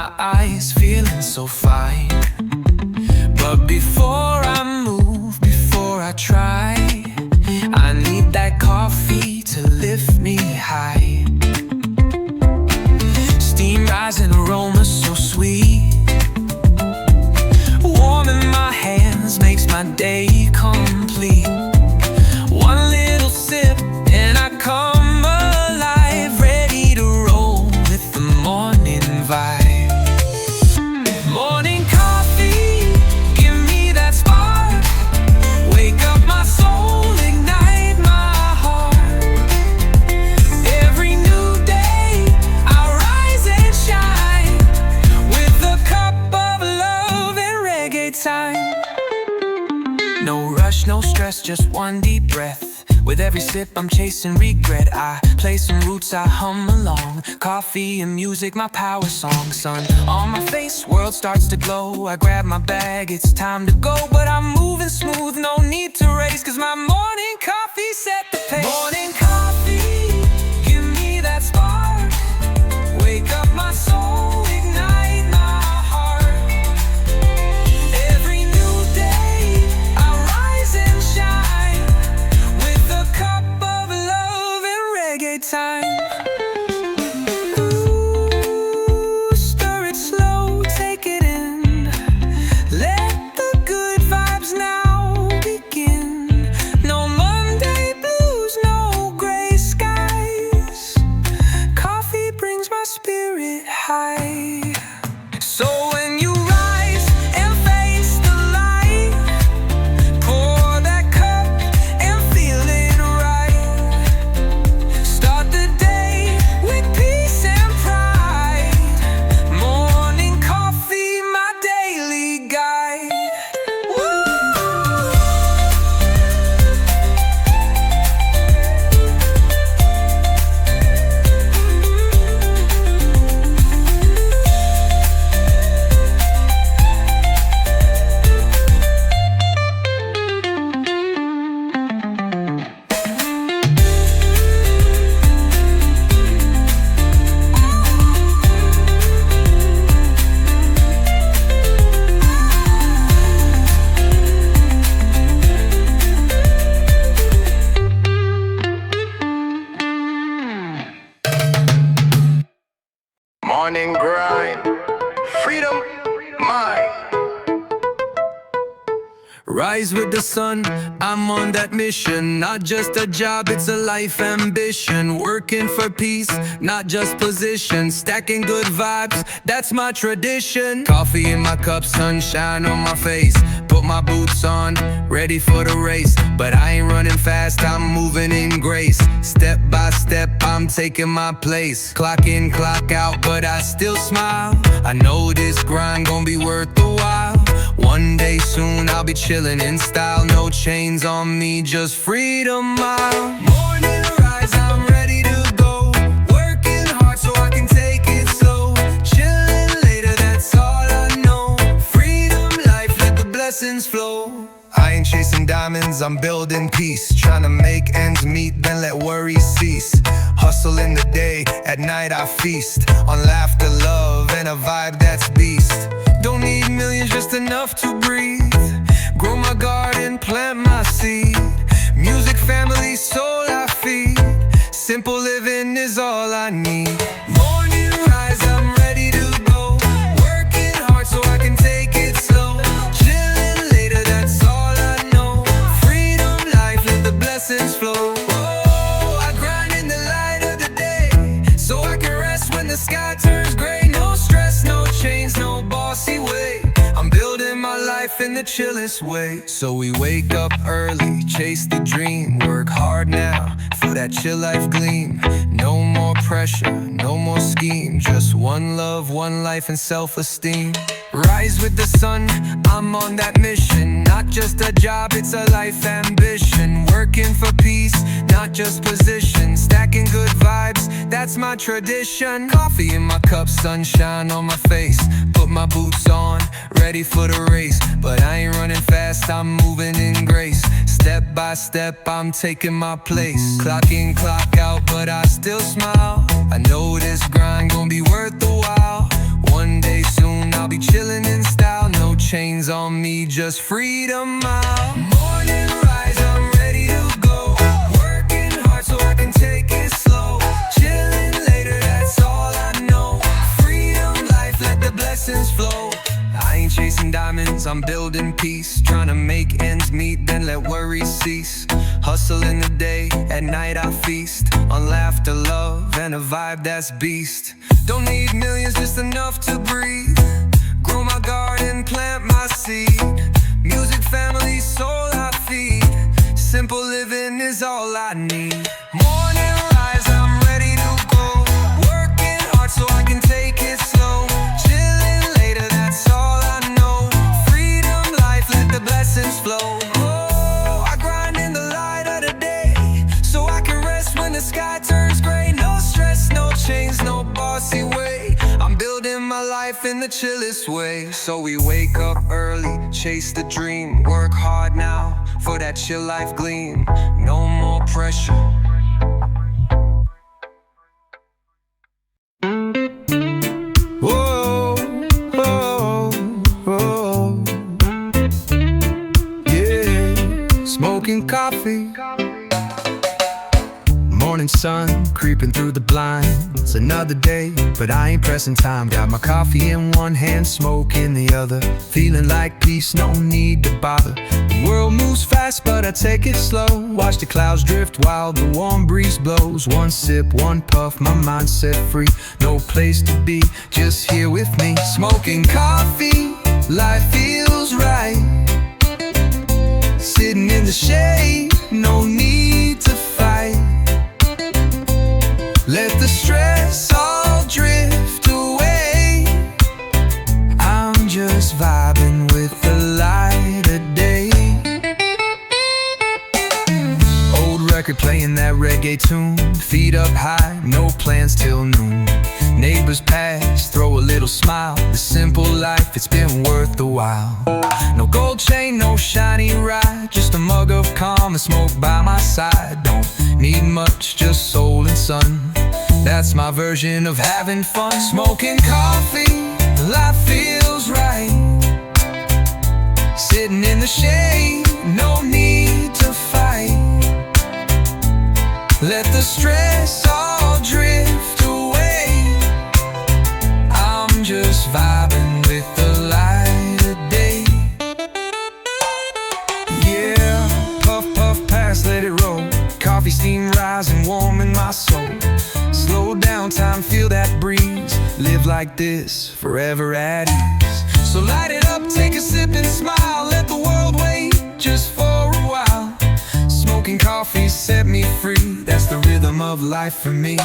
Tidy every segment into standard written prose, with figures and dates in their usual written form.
my eyes, feeling so fine. But before I move, before I try, I need that coffee to lift me high. Steam rising, aroma so sweet, warm in my hands makes my day complete. One little sip and I come alive, ready to roll with the morning vibe. Morning coffee, give me that spark, wake up my soul, ignite my heart. Every new day I rise and shine, with a cup of love and reggae time. No rush, no stress, just one deep breath. With every sip I'm chasing regret. I play some roots, I hum along. Coffee and music, my power song. Sun on my face, world starts to glow. I grab my bag, it's time to go. But I'm moving smooth, no need to race, 'cause my morning coffee set the pace. Morning coffee, give me that spark, wake up my soul, ignite my heart. Every new day I rise and shine, with a cup of love and reggae time. Ooh, stir it slow, take it in. Let the good vibes now begin. No Monday blues, no gray skies. Coffee brings my spirit high. So when you rise and face the light, pour that cup and feel it right. Start the day with peace and pride. Morning coffee, my daily guide. Woo! Morning grind, freedom, mind. Rise with the sun, I'm on that mission. Not just a job, it's a life ambition. Working for peace, not just position. Stacking good vibes, that's my tradition. Coffee in my cup, sunshine on my face. Put my boots on, ready for the race. But I ain't running fast, I'm moving in grace. Step by step, I'm taking my place. Clock in, clock out, but I still smile. I know this grind gon' be worth the while. One day soon I'll be chillin' in style. No chains on me, just freedom mile. Morning rise, I'm ready to go. Working hard so I can take it slow. Chillin' later, that's all I know. Freedom life, let the blessings flow. I ain't chasing diamonds, I'm building peace. Tryna make ends meet, then let worries cease. Hustle in the day, at night I feast on laughter, love, and a vibe that's beast. Don't need millions, just enough to breathe. Grow my garden, plant my seed. Music, family, soul I feed. Simple living is all I need. Morning rise, I'm ready to go. Working hard so I can take it slow. Chilling later, that's all I know. Freedom life, let the blessings flow. Oh, I grind in the light of the day, so I can rest when the sky turns gray. No stress, no chains, no bossy way. I'm building my life in the chillest way. So we wake up early, chase the dream. Work hard now for that chill life gleam. No more pressure, no more scheme. Just one love, one life, and self-esteem. Rise with the sun, I'm on that mission. Not just a job, it's a life ambition. Working for peace, not just position. Stacking good vibes, that's my tradition. Coffee in my cup, sunshine on my face. Put my boots on, ready for the race. But I ain't running fast, I'm moving in grace. Step by step, I'm taking my place. Clock in, clock out, but I still smile. I know this grind gon' be worth the while. One day depends on me, just freedom out. Morning rise, I'm ready to go. Working hard so I can take it slow. Chilling later, that's all I know. Freedom life, let the blessings flow. I ain't chasing diamonds, I'm building peace. Trying to make ends meet, then let worries cease. Hustle in the day, at night I feast on laughter, love, and a vibe that's beast. Don't need millions, just enough to breathe. Grow my garden, plant my seed. Music, family, soul I feed. Simple living is all I need. Morning rise, I'm ready to go. Working hard so I can take it slow. Chilling later, that's all I know. Freedom life, let the blessings flow. Oh, I grind in the light of the day, so I can rest when the sky turns gray. No stress, no chains, no bossy way. I'm building my life in the chillest way. So we wake up early, chase the dream. Work hard now for that chill life gleam. No more pressure. Whoa, whoa, whoa. Yeah, smoking coffee. Morning sun creeping through the blinds. Another day, but I ain't pressing time. Got my coffee in one hand, smoke in the other. Feeling like peace, no need to bother. The world moves fast, but I take it slow. Watch the clouds drift while the warm breeze blows. One sip, one puff, my mind set free. No place to be, just here with me. Smoking coffee, life feels right. Sitting in the shade, no need to fight. Let the stress all drift away. I'm just vibing with the light of day. Old record playing that reggae tune. Feet up high, no plans till noon. Neighbors pass, throw a little smile. The simple life, it's been worth the while. No gold chain, no shiny ride. Just a mug of calm and smoke by my side. Don't need much, just soul and sun. That's my version of having fun. Smoking coffee, life feels right. Sitting in the shade, no need to fight. Let the stress all drift away. I'm just vibing with the light of day. Yeah, puff, puff, pass, let it roll. Coffee steam rising, warming my soul. Slow down time, feel that breeze. Live like this, forever at ease. So light it up, take a sip and smile. Let the world wait, just for a while. Smoking coffee set me free. That's the rhythm of life for me.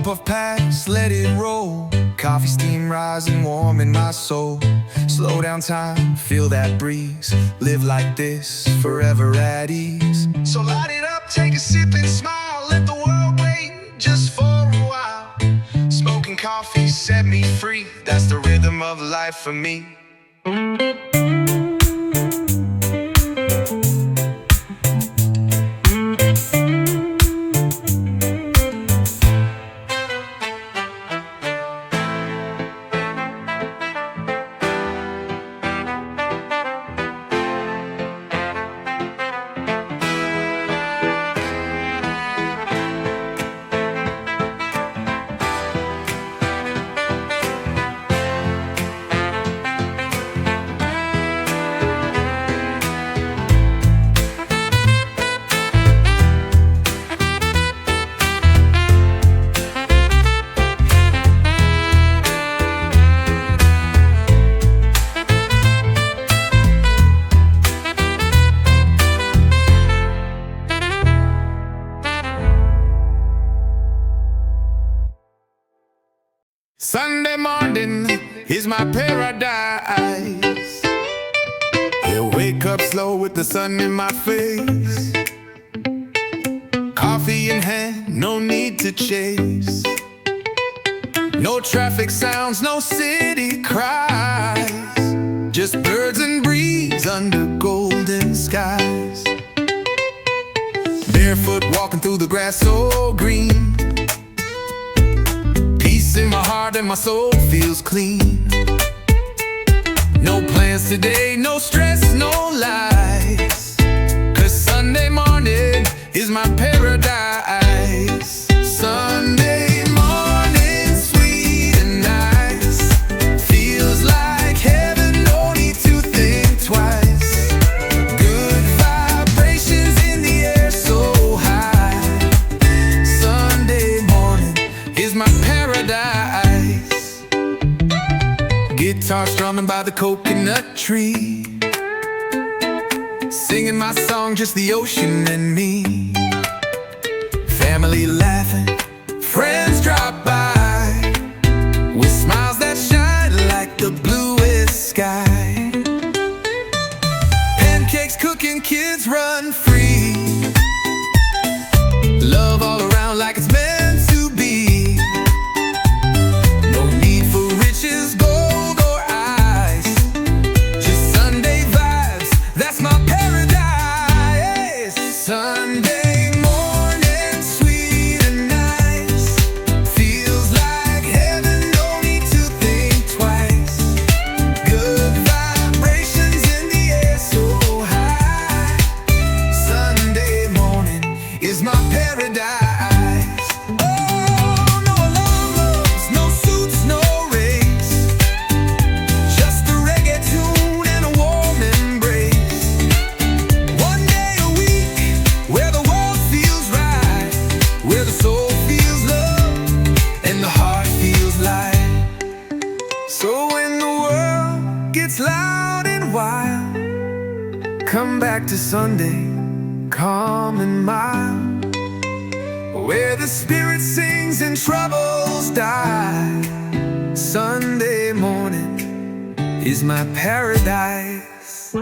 Puff pass, let it roll. Coffee steam rising, warming my soul. Slow down time, feel that breeze. Live like this, forever at ease. So light it up, take a sip and smile. Let the world wait, just for a while. Smoking coffee set me free. That's the rhythm of life for me. is my paradise. Yeah, wake up slow with the sun in my face. Coffee in hand, no need to chase. No traffic sounds, no city cries. Just birds and breeze under golden skies. Barefoot walking through the grass so green. Peace in my heart and my soul feels clean. No plans today, no stress, no lies. 'Cause Sunday morning is my paradise. Sunday morning, sweet and nice. Feels like heaven, no need to think twice. Good vibrations in the air so high. Sunday morning is my paradise. Guitar strumming by the coconut tree. Singing my song, just the ocean and me. Family laughing, friends drop by, with smiles that shine like the bluest sky. Pancakes cooking, kids run free. Love all around like it's meant to be. No need for riches, gold or ice. Just Sunday vibes, that's my paradise. Sunday morning, sweet and nice. Feels like heaven, no need to think twice. Good vibrations in the air so high. Sunday morning is my paradise. Oh, no alarms, no suits, no race. Just a reggae tune and a warm embrace. One day a week, where the world feels right, where the soul feels love and the heart feels light. So when the world gets loud and wild, come back to Sunday, calm and mild, where the spirit sings and troubles die. Sunday morning is my paradise.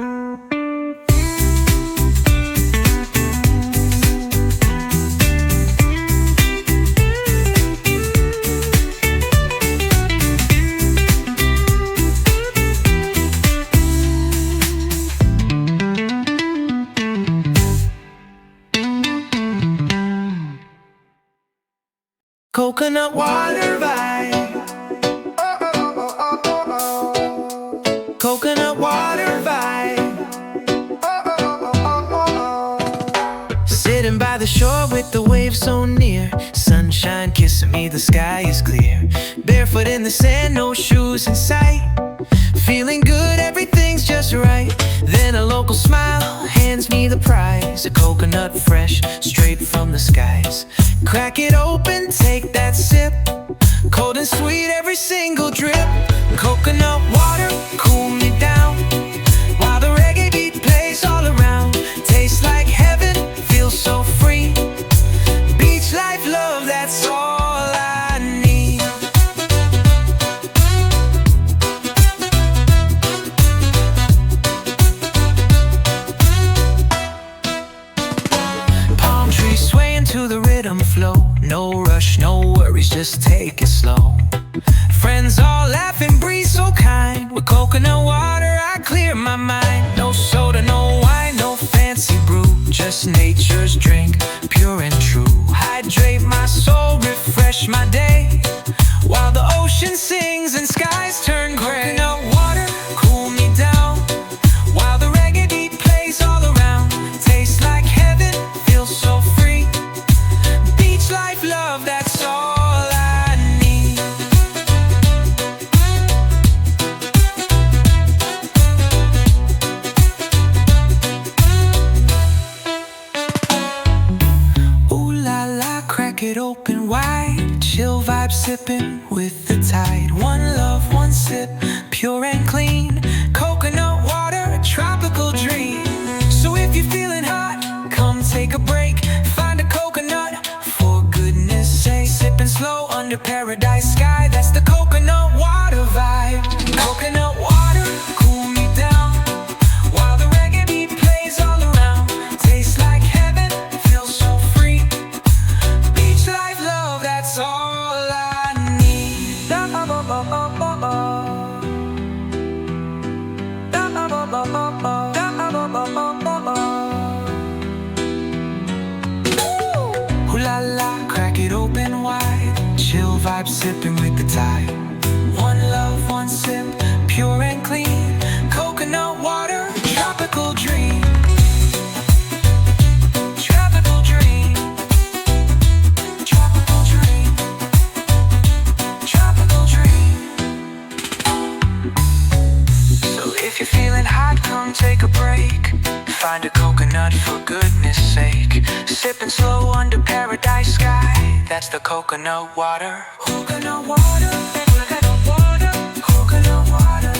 Coconut water vibe. Coconut water vibe. Sitting by the shore with the waves so near. Sunshine kissing me, the sky is clear. Barefoot in the sand, no shoes in sight. Feeling good, everything's just right. Then a local smile hands me the prize. A coconut fresh, straight from the skies. Crack it open, take that sip. Cold and sweet, every single drip. Coconut water, cool me down, while the reggae beat plays all around. Tastes like heaven, feels so free. Beach life, love, that's all I need. Palm trees swaying to the rhythm flow. No rush, no worries, just take it slow. Friends all laughing, breeze so kind. With coconut water I clear my mind. No soda, no wine, no fancy brew. Just nature's drink, pure and true. Hydrate my soul, refresh my day, while the ocean sings and skies turn gray. Coconut water, cool me down, while the reggae beat plays all around. Tastes like heaven, feels so free. Beach life, love, that's all I need. Ooh la la, crack it open wide. Chill vibe sipping with the tide. One love, one sip, pure and clean. Coconut water, a tropical dream. So if you're feeling hot, come take a break. Find a coconut, for goodness sake. Sipping slow under paradise sky, that's the coconut water vibe. vibe, sipping with the tide. One love, one sip, pure and clean. Coconut water, tropical dream. Tropical dream. Tropical dream. Tropical dream. So if you're feeling hot, come take a break. Find a coconut for goodness sake. Sipping slow under paradise sky. That's the coconut water. Coconut water. Coconut water. Coconut water.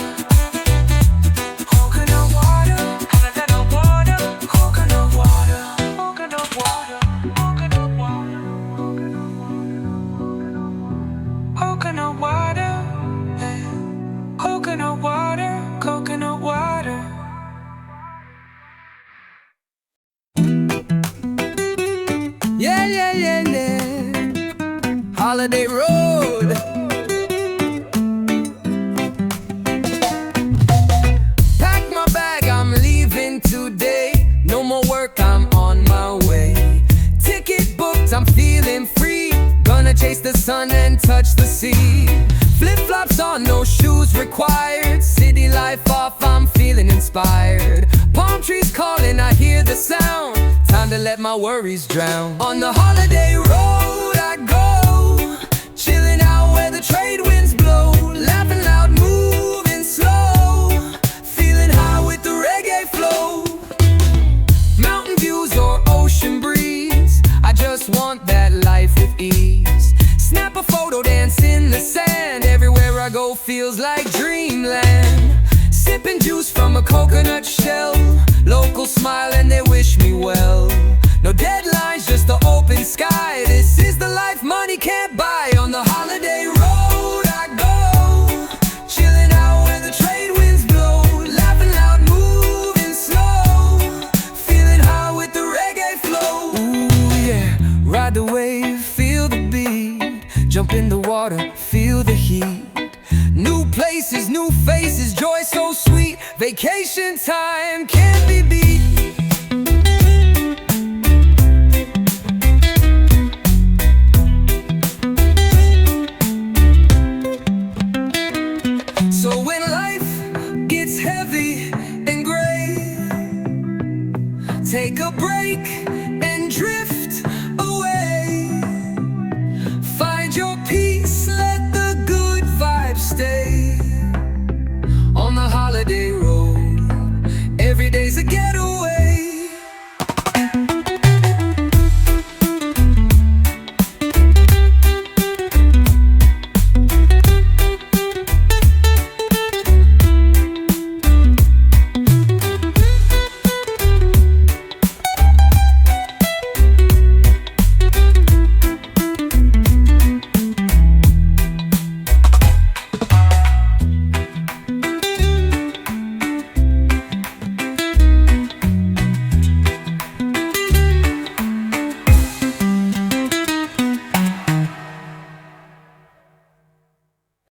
Coconut water. Coconut water. Coconut water. Coconut water. Coconut water. Coconut water. Coconut water. Coconut water. Yeah, yeah, yeah, yeah. Holiday Road. Pack my bag, I'm leaving today. No more work, I'm on my way. Ticket booked, I'm feeling free. Gonna chase the sun and touch the sea. Flip-flops on, no shoes required. City life off, I'm feeling inspired. Palm trees calling, I hear the sound. Time to let my worries drown. On the holiday road I go, chilling out where the trade winds blow. Laughing loud, moving slow, feeling high with the reggae flow. Mountain views or ocean breeze, I just want that life with ease. Snap a photo, dance in the sand. Everywhere I go feels like dreamland. Sipping juice from a coconut shell. Locals smile and they wish me well. No deadlines, just the open sky. This is the life money can't buy. On the holiday road I go, chilling out where the trade winds blow. Laughing loud, moving slow, feeling high with the reggae flow. Ooh yeah, ride the wave, feel the beat. Jump in the water, feel the heat. New places, new faces, joy so sweet. Vacation time can't be beat. So when life gets heavy and gray, take a break.